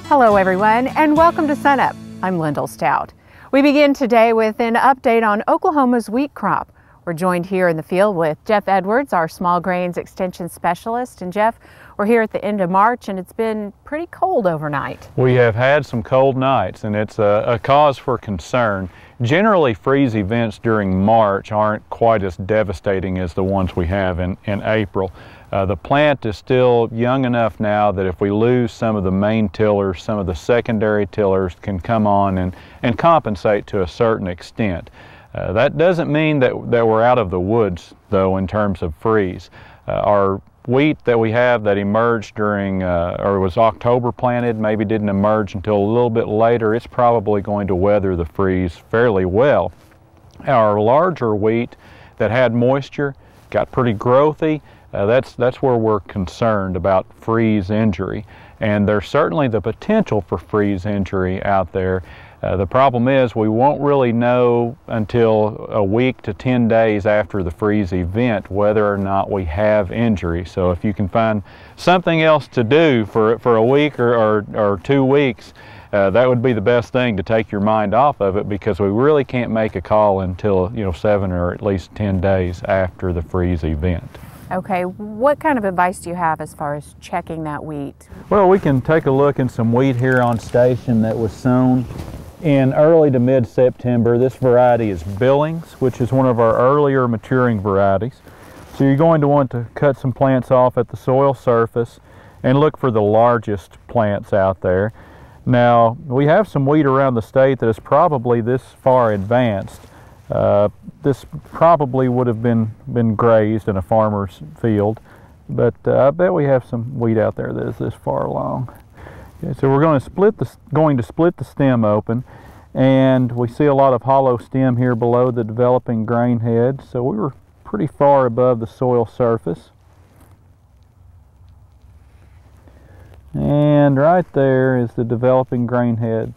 Hello everyone, and welcome to SUNUP. I'm Lyndall Stout. We begin today with an update on Oklahoma's wheat crop. We're joined here in the field with Jeff Edwards, our small grains extension specialist. And Jeff, we're here at the end of March and it's been pretty cold overnight. We have had some cold nights and it's a cause for concern. Generally, freeze events during March aren't quite as devastating as the ones we have in April. The plant is still young enough now that if we lose some of the main tillers, some of the secondary tillers can come on and compensate to a certain extent. That doesn't mean that we're out of the woods, though, in terms of freeze. Our wheat that we have that emerged during, or was October planted, maybe didn't emerge until a little bit later, it's probably going to weather the freeze fairly well. Our larger wheat that had moisture, got pretty growthy, that's where we're concerned about freeze injury. And there's certainly the potential for freeze injury out there. The problem is we won't really know until a week to 10 days after the freeze event whether or not we have injury. So if you can find something else to do for a week or 2 weeks, that would be the best thing to take your mind off of it, because we really can't make a call until 7 or at least 10 days after the freeze event. Okay, what kind of advice do you have as far as checking that wheat? Well, we can take a look in some wheat here on station that was sown in early to mid-September. This variety is Billings, which is one of our earlier maturing varieties. So you're going to want to cut some plants off at the soil surface and look for the largest plants out there. Now, we have some wheat around the state that is probably this far advanced. This probably would have been grazed in a farmer's field, but I bet we have some wheat out there that is this far along. Okay, so we're going to split the stem open, and we see a lot of hollow stem here below the developing grain head, so we were pretty far above the soil surface. And right there is the developing grain head.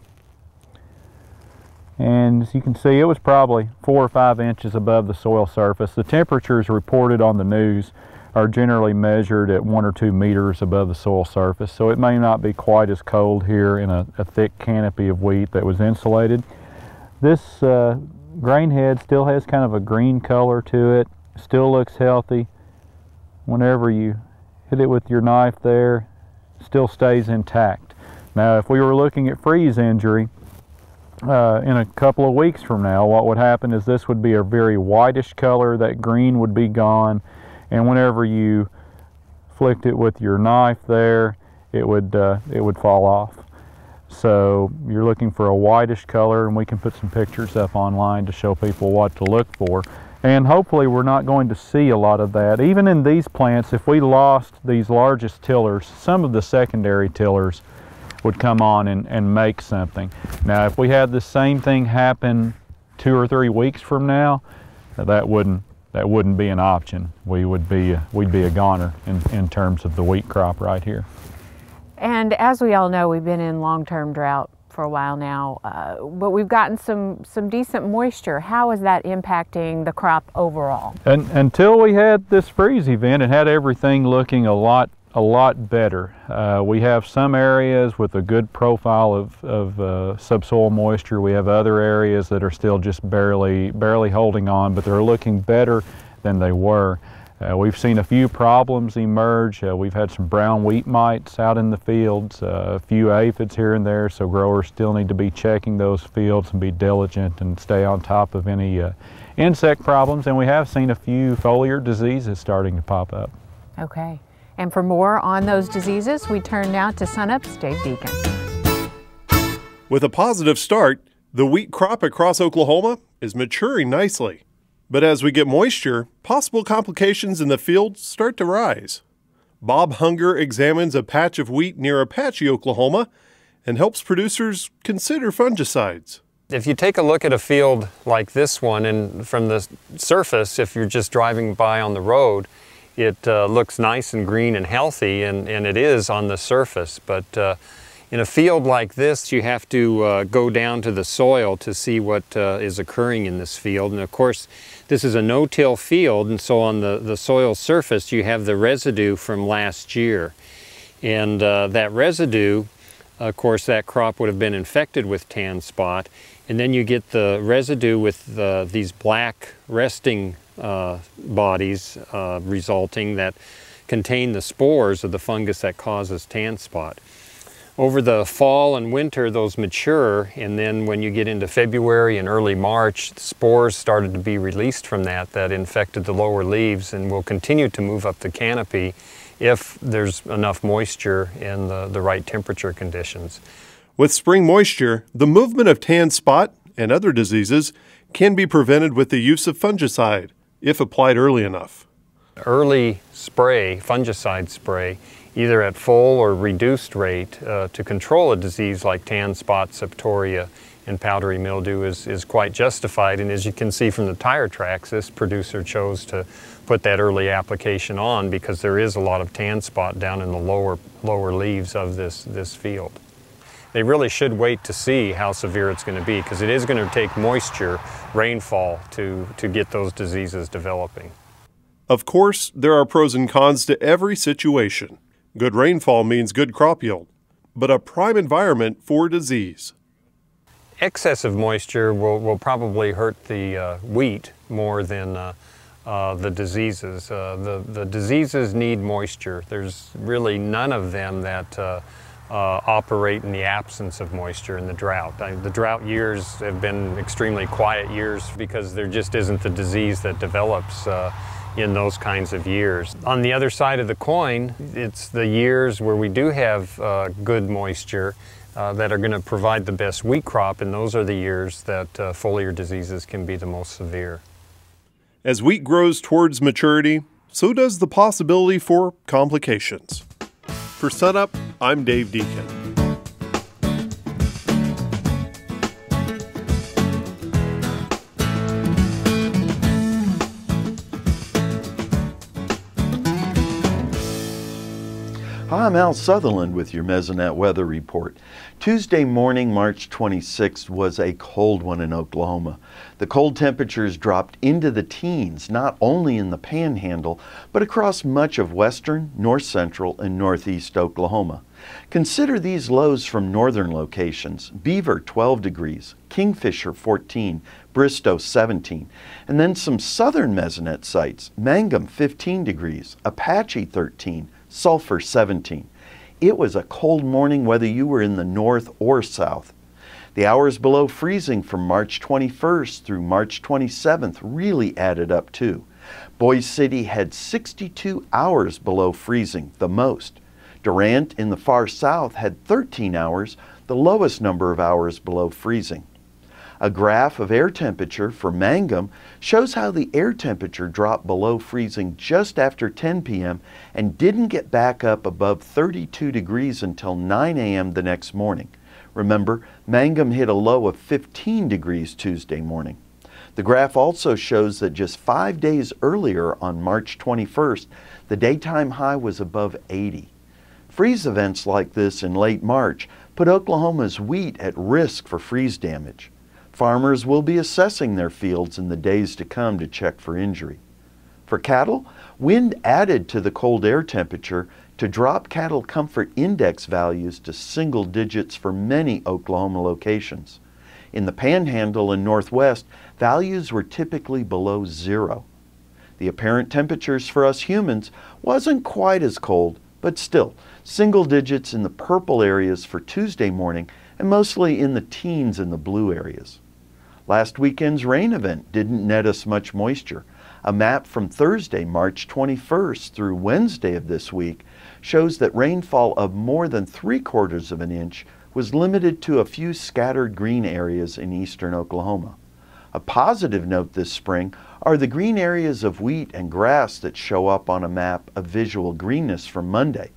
And as you can see, it was probably 4 or 5 inches above the soil surface. The temperatures reported on the news are generally measured at 1 or 2 meters above the soil surface, so it may not be quite as cold here in a thick canopy of wheat that was insulated. This grain head still has kind of a green color to it, still looks healthy. Whenever you hit it with your knife there, it still stays intact. Now, if we were looking at freeze injury, in a couple of weeks from now, what would happen is this would be a very whitish color, that green would be gone, and whenever you flicked it with your knife there, it would fall off. So you're looking for a whitish color, and we can put some pictures up online to show people what to look for. And hopefully we're not going to see a lot of that. Even in these plants, if we lost these largest tillers, some of the secondary tillers would come on and make something. Now, if we had the same thing happen 2 or 3 weeks from now, that wouldn't be an option. we'd be a goner in terms of the wheat crop right here. And as we all know, we've been in long-term drought for a while now, but we've gotten some decent moisture. How is that impacting the crop overall? And until we had this freeze event, it had everything looking a lot better. We have some areas with a good profile of subsoil moisture. We have other areas that are still just barely holding on, but they're looking better than they were. We've seen a few problems emerge. We've had some brown wheat mites out in the fields, a few aphids here and there, so growers still need to be checking those fields and be diligent and stay on top of any insect problems. And we have seen a few foliar diseases starting to pop up. Okay. And for more on those diseases, we turn now to SUNUP's Dave Deacon. With a positive start, the wheat crop across Oklahoma is maturing nicely. But as we get moisture, possible complications in the field start to rise. Bob Hunger examines a patch of wheat near Apache, Oklahoma, and helps producers consider fungicides. If you take a look at a field like this one, and from the surface, if you're just driving by on the road, it looks nice and green and healthy, and it is on the surface. But in a field like this, you have to go down to the soil to see what is occurring in this field. And of course, this is a no-till field, and so on the soil surface, you have the residue from last year. And that residue of course that crop would have been infected with tan spot, and then you get the residue with these black resting bodies resulting that contain the spores of the fungus that causes tan spot. Over the fall and winter, those mature, and then when you get into February and early March, the spores started to be released from that infected the lower leaves and will continue to move up the canopy if there's enough moisture and the right temperature conditions. With spring moisture, the movement of tan spot and other diseases can be prevented with the use of fungicide, if applied early enough. Early spray, fungicide spray, either at full or reduced rate to control a disease like tan spot, septoria, and powdery mildew is quite justified. And as you can see from the tire tracks, this producer chose to put that early application on because there is a lot of tan spot down in the lower leaves of this field. They really should wait to see how severe it's going to be because it is going to take moisture, rainfall, to get those diseases developing. Of course, there are pros and cons to every situation. Good rainfall means good crop yield, but a prime environment for disease. Excessive moisture will probably hurt the wheat more than the diseases. The diseases need moisture. There's really none of them that operate in the absence of moisture in the drought. The drought years have been extremely quiet years because there just isn't the disease that develops in those kinds of years. On the other side of the coin, it's the years where we do have good moisture that are going to provide the best wheat crop, and those are the years that foliar diseases can be the most severe. As wheat grows towards maturity, so does the possibility for complications. For SUNUP, I'm Dave Deacon. Hi, I'm Al Sutherland with your Mesonet weather report. Tuesday morning, March 26th, was a cold one in Oklahoma. The cold temperatures dropped into the teens, not only in the Panhandle, but across much of western, north central, and northeast Oklahoma. Consider these lows from northern locations: Beaver 12 degrees, Kingfisher 14, Bristow 17, and then some southern Mesonet sites: Mangum 15 degrees, Apache 13, Sulphur 17. It was a cold morning whether you were in the north or south. The hours below freezing from March 21st through March 27th really added up too. Boise City had 62 hours below freezing, the most. Durant in the far south had 13 hours, the lowest number of hours below freezing. A graph of air temperature for Mangum shows how the air temperature dropped below freezing just after 10 p.m. and didn't get back up above 32 degrees until 9 a.m. the next morning. Remember, Mangum hit a low of 15 degrees Tuesday morning. The graph also shows that just 5 days earlier, on March 21st, the daytime high was above 80. Freeze events like this in late March put Oklahoma's wheat at risk for freeze damage. Farmers will be assessing their fields in the days to come to check for injury. For cattle, wind added to the cold air temperature to drop cattle comfort index values to single digits for many Oklahoma locations. In the Panhandle and Northwest, values were typically below zero. The apparent temperatures for us humans wasn't quite as cold, but still single digits in the purple areas for Tuesday morning and mostly in the teens in the blue areas. Last weekend's rain event didn't net us much moisture. A map from Thursday, March 21st through Wednesday of this week shows that rainfall of more than 3/4 of an inch was limited to a few scattered green areas in eastern Oklahoma. A positive note this spring are the green areas of wheat and grass that show up on a map of visual greenness from Monday.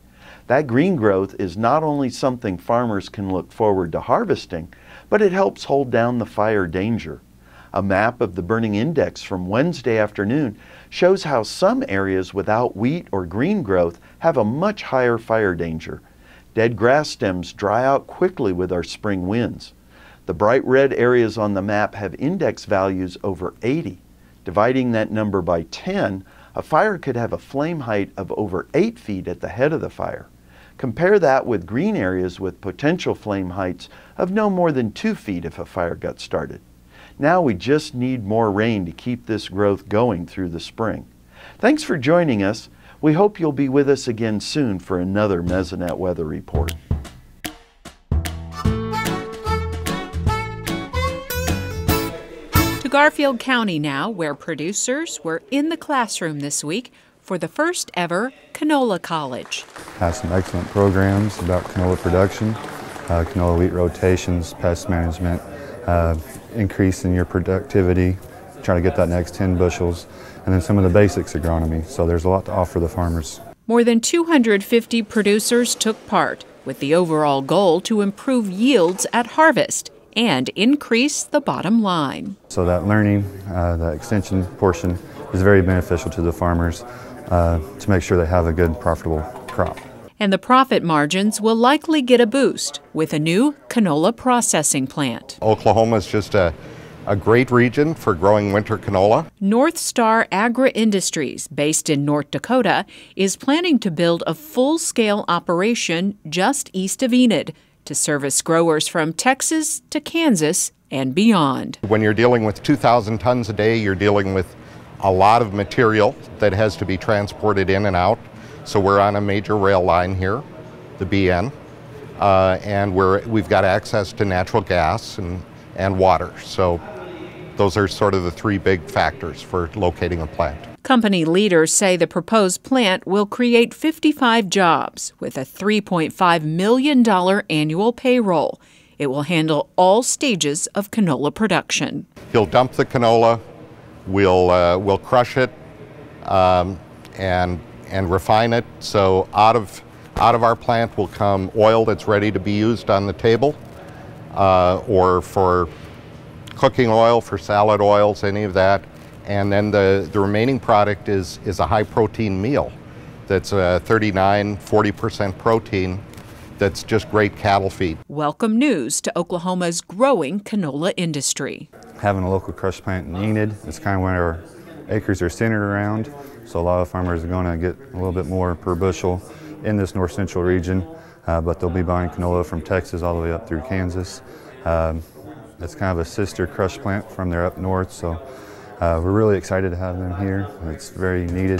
That green growth is not only something farmers can look forward to harvesting, but it helps hold down the fire danger. A map of the burning index from Wednesday afternoon shows how some areas without wheat or green growth have a much higher fire danger. Dead grass stems dry out quickly with our spring winds. The bright red areas on the map have index values over 80. Dividing that number by 10, a fire could have a flame height of over 8 feet at the head of the fire. Compare that with green areas with potential flame heights of no more than 2 feet if a fire got started. Now we just need more rain to keep this growth going through the spring. Thanks for joining us. We hope you'll be with us again soon for another Mesonet weather report. To Garfield County now, where producers were in the classroom this week for the first ever Canola College. Has some excellent programs about canola production, canola wheat rotations, pest management, increase in your productivity, trying to get that next 10 bushels, and then some of the basics agronomy. So there's a lot to offer the farmers. More than 250 producers took part, with the overall goal to improve yields at harvest and increase the bottom line. So that learning, the extension portion is very beneficial to the farmers to make sure they have a good, profitable crop. And the profit margins will likely get a boost with a new canola processing plant. Oklahoma is just a great region for growing winter canola. North Star Agri-Industries, based in North Dakota, is planning to build a full-scale operation just east of Enid to service growers from Texas to Kansas and beyond. When you're dealing with 2,000 tons a day, you're dealing with a lot of material that has to be transported in and out. So we're on a major rail line here, the BN, and we've got access to natural gas and water. So those are sort of the three big factors for locating a plant. Company leaders say the proposed plant will create 55 jobs with a $3.5 million annual payroll. It will handle all stages of canola production. He'll dump the canola, we'll crush it and refine it. So out of our plant will come oil that's ready to be used on the table, or for cooking oil, for salad oils, any of that. And then the remaining product is a high protein meal that's 39–40% protein that's just great cattle feed. Welcome news to Oklahoma's growing canola industry. Having a local crush plant in Enid, it's kind of where our acres are centered around. So a lot of farmers are going to get a little bit more per bushel in this north central region, but they'll be buying canola from Texas all the way up through Kansas. It's kind of a sister crush plant from there up north, so we're really excited to have them here. It's very needed.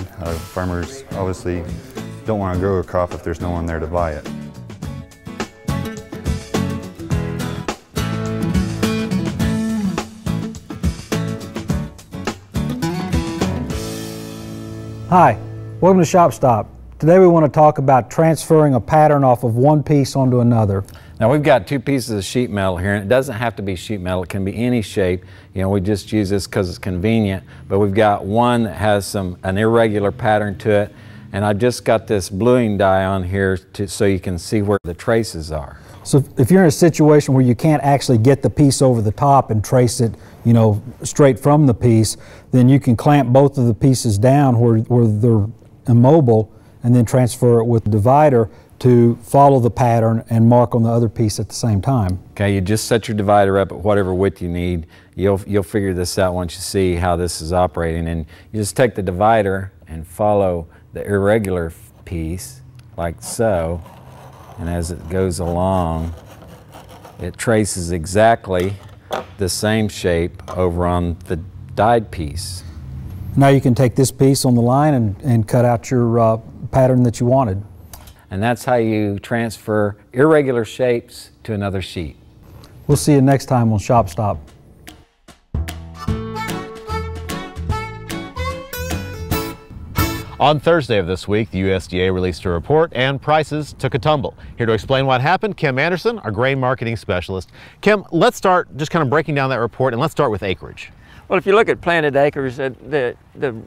Farmers obviously don't want to grow a crop if there's no one there to buy it. Hi, welcome to Shop Stop. Today we want to talk about transferring a pattern off of one piece onto another. Now we've got two pieces of sheet metal here, and it doesn't have to be sheet metal, it can be any shape. You know, we just use this because it's convenient, but we've got one that has an irregular pattern to it, and I've just got this bluing die on here so you can see where the traces are. So if you're in a situation where you can't actually get the piece over the top and trace it, you know, straight from the piece, then you can clamp both of the pieces down where they're immobile and then transfer it with the divider to follow the pattern and mark on the other piece at the same time. Okay, you just set your divider up at whatever width you need. You'll figure this out once you see how this is operating, and you just take the divider and follow the irregular piece like so, and as it goes along it traces exactly the same shape over on the dyed piece. Now you can take this piece on the line and cut out your pattern that you wanted. And that's how you transfer irregular shapes to another sheet. We'll see you next time on Shop Stop. On Thursday of this week, the USDA released a report and prices took a tumble. Here to explain what happened, Kim Anderson, our grain marketing specialist. Kim, let's start just kind of breaking down that report, and let's start with acreage. Well, if you look at planted acres, the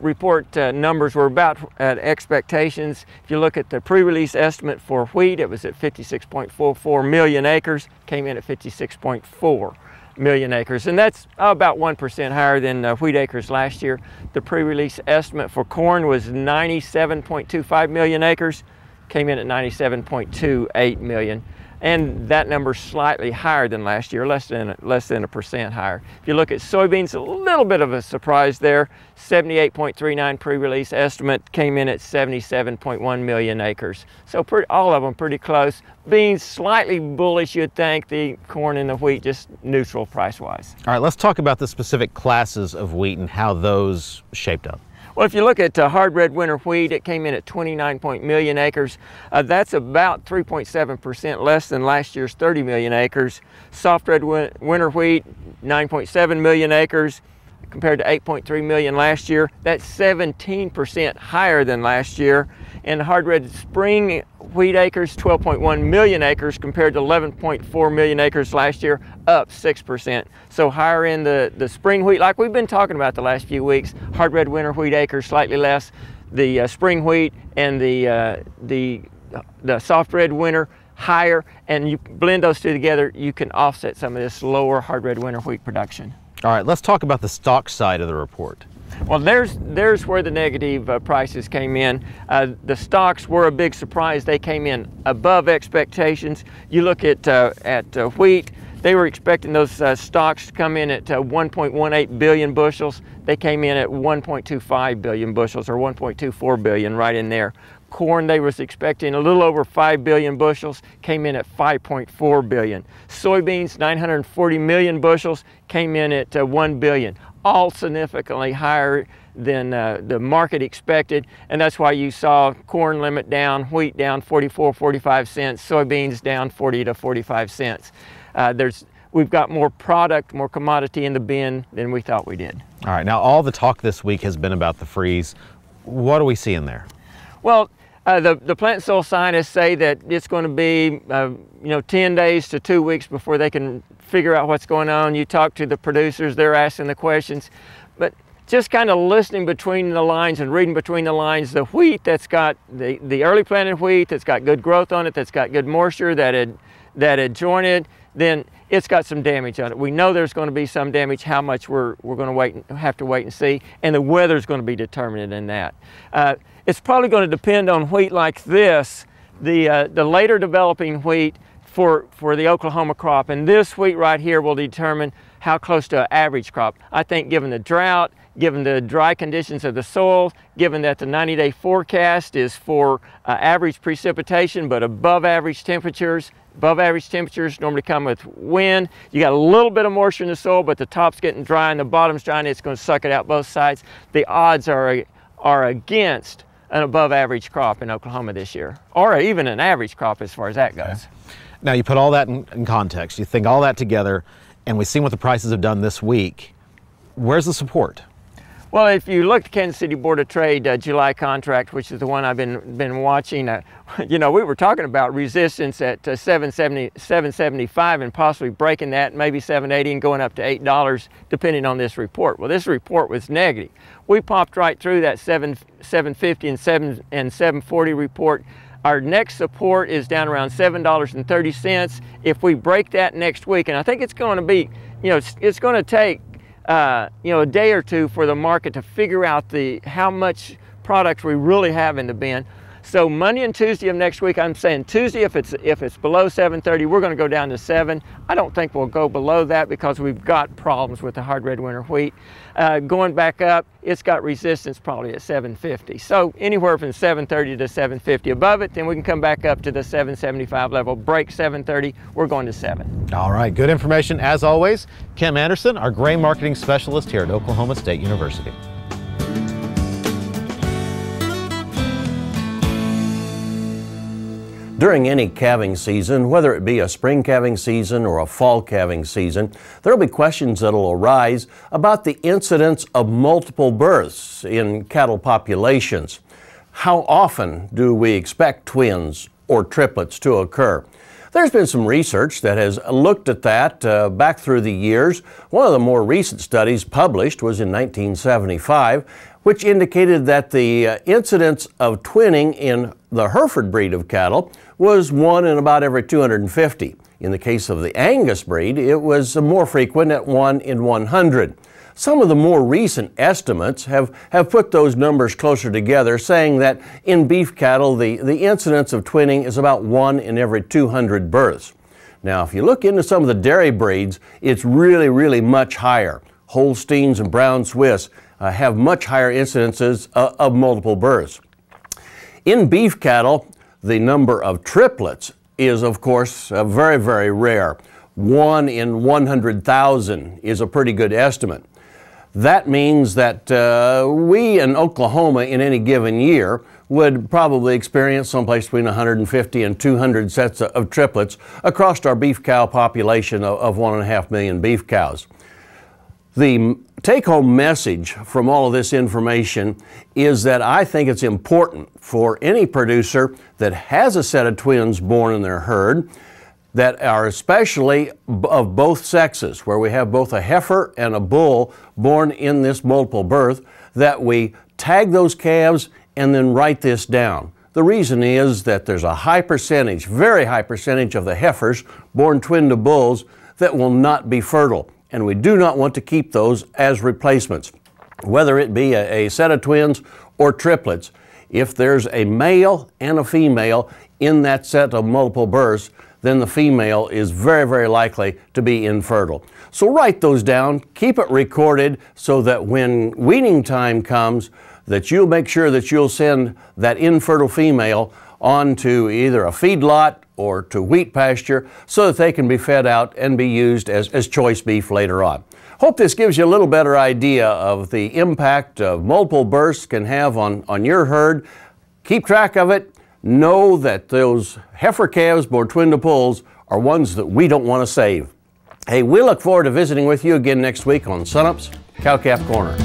report numbers were about at expectations. If you look at the pre-release estimate for wheat, it was at 56.44 million acres, came in at 56.4 million acres, and that's about 1% higher than wheat acres last year. The pre-release estimate for corn was 97.25 million acres, came in at 97.28 million. and that number's slightly higher than last year, less than 1% higher. If you look at soybeans, a little bit of a surprise there. 78.39 pre-release estimate came in at 77.1 million acres. So all of them pretty close. Beans slightly bullish, you'd think. The corn and the wheat just neutral price-wise. All right, let's talk about the specific classes of wheat and how those shaped up. Well, if you look at hard red winter wheat, it came in at 29 million acres. That's about 3.7% less than last year's 30 million acres. Soft red winter wheat, 9.7 million acres compared to 8.3 million last year. That's 17% higher than last year. And hard red spring wheat acres, 12.1 million acres compared to 11.4 million acres last year, up 6%. So higher in the spring wheat, like we've been talking about the last few weeks. Hard red winter wheat acres slightly less. The spring wheat and the soft red winter higher, and you blend those two together, you can offset some of this lower hard red winter wheat production. All right, let's talk about the stock side of the report. Well, there's where the negative prices came in. The stocks were a big surprise. They came in above expectations. You look at wheat, they were expecting those stocks to come in at 1.18 billion bushels. They came in at 1.25 billion bushels, or 1.24 billion, right in there. Corn, they was expecting a little over 5 billion bushels, came in at 5.4 billion. Soybeans, 940 million bushels, came in at 1 billion. All significantly higher than the market expected, and that's why you saw corn limit down, wheat down 44-45 cents, soybeans down 40 to 45 cents. We've got more product, more commodity in the bin than we thought we did. All right, now all the talk this week has been about the freeze. What are we seeing there? Well, the plant and soil scientists say that it's going to be 10 days to 2 weeks before they can figure out what's going on. You talk to the producers, they're asking the questions, but just kind of listening between the lines and reading between the lines, the wheat that's got the early planted wheat that's got good growth on it, that's got good moisture, that had jointed, then it's got some damage on it. We know there's going to be some damage. How much we're going to have to wait and see, and the weather's going to be determinant in that. It's probably going to depend on wheat like this, the later developing wheat for the Oklahoma crop, and this wheat right here will determine how close to an average crop. I think given the drought, given the dry conditions of the soil, given that the 90-day forecast is for average precipitation but above average temperatures. Above average temperatures normally come with wind. You got a little bit of moisture in the soil, but the top's getting dry and the bottom's dry, and it's going to suck it out both sides. The odds are against an above average crop in Oklahoma this year, or even an average crop as far as that goes. Now you put all that in context, you think all that together, and we've seen what the prices have done this week. Where's the support? Well, if you look at the Kansas City Board of Trade July contract, which is the one I've been watching, we were talking about resistance at 775 and possibly breaking that, maybe 780 and going up to $8 depending on this report. Well, this report was negative. We popped right through that 750 and 740 report. Our next support is down around $7.30. If we break that next week, and I think it's going to be, it's going to take a day or two for the market to figure out how much product we really have in the bin. So Monday and Tuesday of next week, I'm saying Tuesday, if it's below 730, we're going to go down to 7. I don't think we'll go below that because we've got problems with the hard red winter wheat. Going back up, it's got resistance probably at 750. So anywhere from 730 to 750. Above it, then we can come back up to the 775 level. Break 730, we're going to 7. All right, good information as always. Kim Anderson, our grain marketing specialist here at Oklahoma State University. During any calving season, whether it be a spring calving season or a fall calving season, there will be questions that will arise about the incidence of multiple births in cattle populations. How often do we expect twins or triplets to occur? There's been some research that has looked at that back through the years. One of the more recent studies published was in 1975, which indicated that the incidence of twinning in the Hereford breed of cattle was 1 in about every 250. In the case of the Angus breed, it was more frequent at 1 in 100. Some of the more recent estimates have put those numbers closer together, saying that in beef cattle, the incidence of twinning is about 1 in every 200 births. Now, if you look into some of the dairy breeds, it's really, really much higher. Holsteins and Brown Swiss have much higher incidences of multiple births. In beef cattle, the number of triplets is, of course, very, very rare. 1 in 100,000 is a pretty good estimate. That means that we in Oklahoma in any given year would probably experience someplace between 150 and 200 sets of triplets across our beef cow population of 1.5 million beef cows. The take-home message from all of this information is that I think it's important for any producer that has a set of twins born in their herd that are especially of both sexes, where we have both a heifer and a bull born in this multiple birth, that we tag those calves and then write this down. The reason is that there's a high percentage, very high percentage of the heifers born twin to bulls that will not be fertile, and we do not want to keep those as replacements, whether it be a set of twins or triplets. If there's a male and a female in that set of multiple births, then the female is very, very likely to be infertile. So write those down, keep it recorded so that when weaning time comes, that you'll make sure that you'll send that infertile female on to either a feedlot or to wheat pasture so that they can be fed out and be used as choice beef later on. Hope this gives you a little better idea of the impact of multiple births can have on your herd. Keep track of it. Know that those heifer calves born twin to bulls are ones that we don't want to save. Hey, we look forward to visiting with you again next week on SUNUP's Cow-Calf Corner.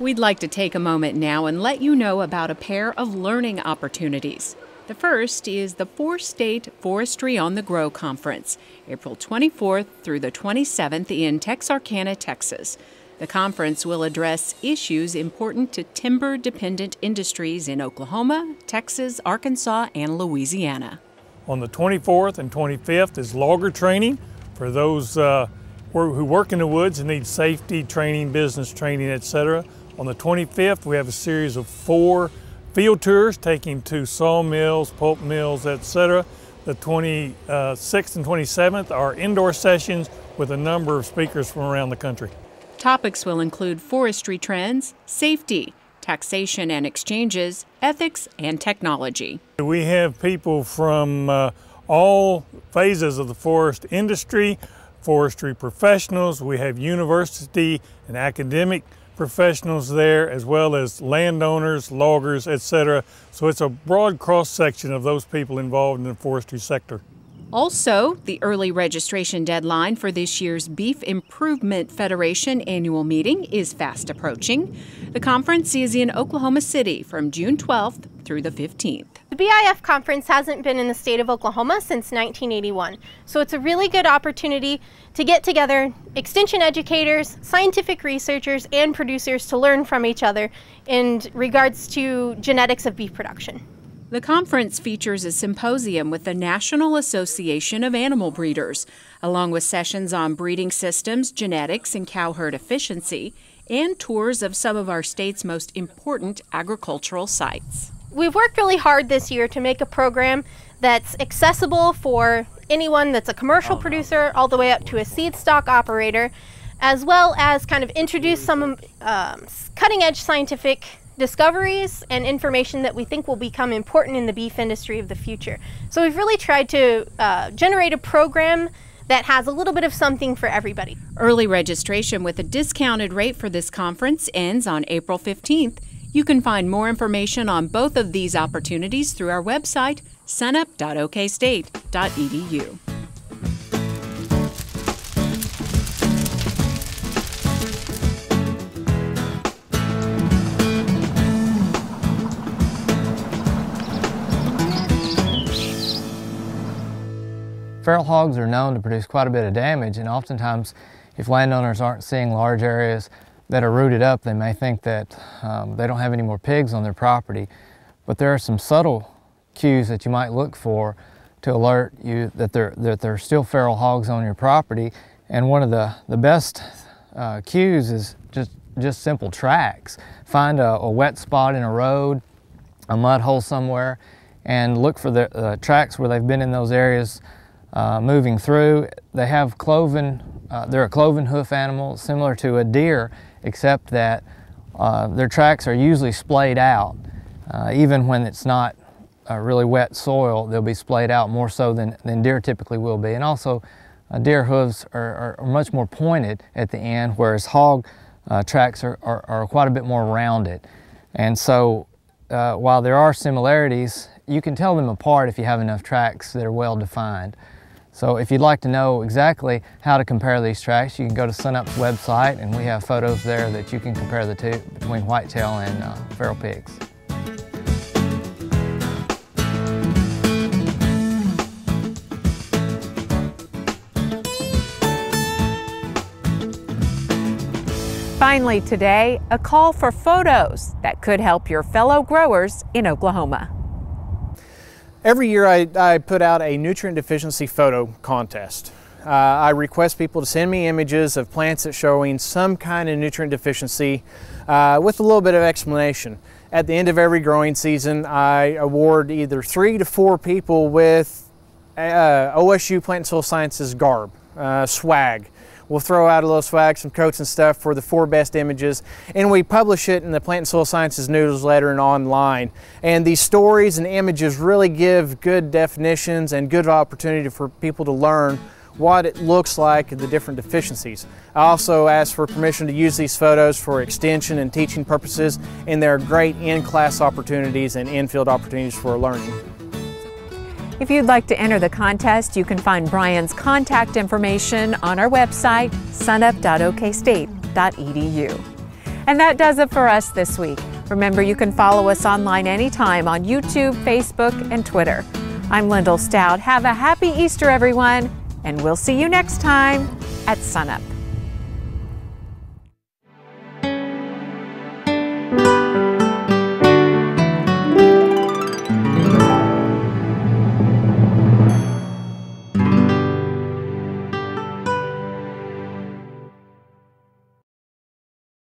We'd like to take a moment now and let you know about a pair of learning opportunities. The first is the 4-State Forestry on the Grow Conference, April 24th through the 27th in Texarkana, Texas. The conference will address issues important to timber-dependent industries in Oklahoma, Texas, Arkansas, and Louisiana. On the 24th and 25th is logger training for those who work in the woods and need safety training, business training, etc. On the 25th, we have a series of 4 field tours taking to sawmills, pulp mills, etc. The 26th and 27th are indoor sessions with a number of speakers from around the country. Topics will include forestry trends, safety, taxation and exchanges, ethics, and technology. We have people from all phases of the forest industry, forestry professionals. We have university and academic professionals there, as well as landowners, loggers, etc. So it's a broad cross-section of those people involved in the forestry sector. Also, the early registration deadline for this year's Beef Improvement Federation annual meeting is fast approaching. The conference is in Oklahoma City from June 12th through the 15th. The BIF conference hasn't been in the state of Oklahoma since 1981, so it's a really good opportunity to get together extension educators, scientific researchers, and producers to learn from each other in regards to genetics of beef production. The conference features a symposium with the National Association of Animal Breeders, along with sessions on breeding systems, genetics, and cow herd efficiency, and tours of some of our state's most important agricultural sites. We've worked really hard this year to make a program that's accessible for anyone that's a commercial producer all the way up to a seed stock operator, as well as kind of introduce some cutting-edge scientific discoveries and information that we think will become important in the beef industry of the future. So we've really tried to generate a program that has a little bit of something for everybody. Early registration with a discounted rate for this conference ends on April 15th. You can find more information on both of these opportunities through our website, sunup.okstate.edu. Feral hogs are known to produce quite a bit of damage, and oftentimes if landowners aren't seeing large areas that are rooted up, they may think that they don't have any more pigs on their property. But there are some subtle cues that you might look for to alert you that there are still feral hogs on your property. And one of the best cues is just simple tracks. Find a wet spot in a road, a mud hole somewhere, and look for the tracks where they've been in those areas moving through. They have cloven, they're a cloven hoof animal similar to a deer, except that their tracks are usually splayed out. Even when it's not really wet soil, they'll be splayed out more so than deer typically will be. And also, deer hooves are much more pointed at the end, whereas hog tracks are quite a bit more rounded. And so while there are similarities, you can tell them apart if you have enough tracks that are well defined. So if you'd like to know exactly how to compare these tracks, you can go to SUNUP's website, and we have photos there that you can compare the two between whitetail and feral pigs. Finally today, a call for photos that could help your fellow growers in Oklahoma. Every year I put out a nutrient deficiency photo contest. I request people to send me images of plants that showing some kind of nutrient deficiency with a little bit of explanation. At the end of every growing season, I award either 3 to 4 people with OSU Plant and Soil Sciences garb, swag. We'll throw out a little swag, some coats and stuff for the 4 best images, and we publish it in the Plant and Soil Sciences newsletter and online. And these stories and images really give good definitions and good opportunity for people to learn what it looks like and the different deficiencies. I also ask for permission to use these photos for extension and teaching purposes, and they're great in-class opportunities and in-field opportunities for learning. If you'd like to enter the contest, you can find Brian's contact information on our website, sunup.okstate.edu. And that does it for us this week. Remember, you can follow us online anytime on YouTube, Facebook, and Twitter. I'm Lyndall Stout. Have a happy Easter, everyone, and we'll see you next time at SUNUP.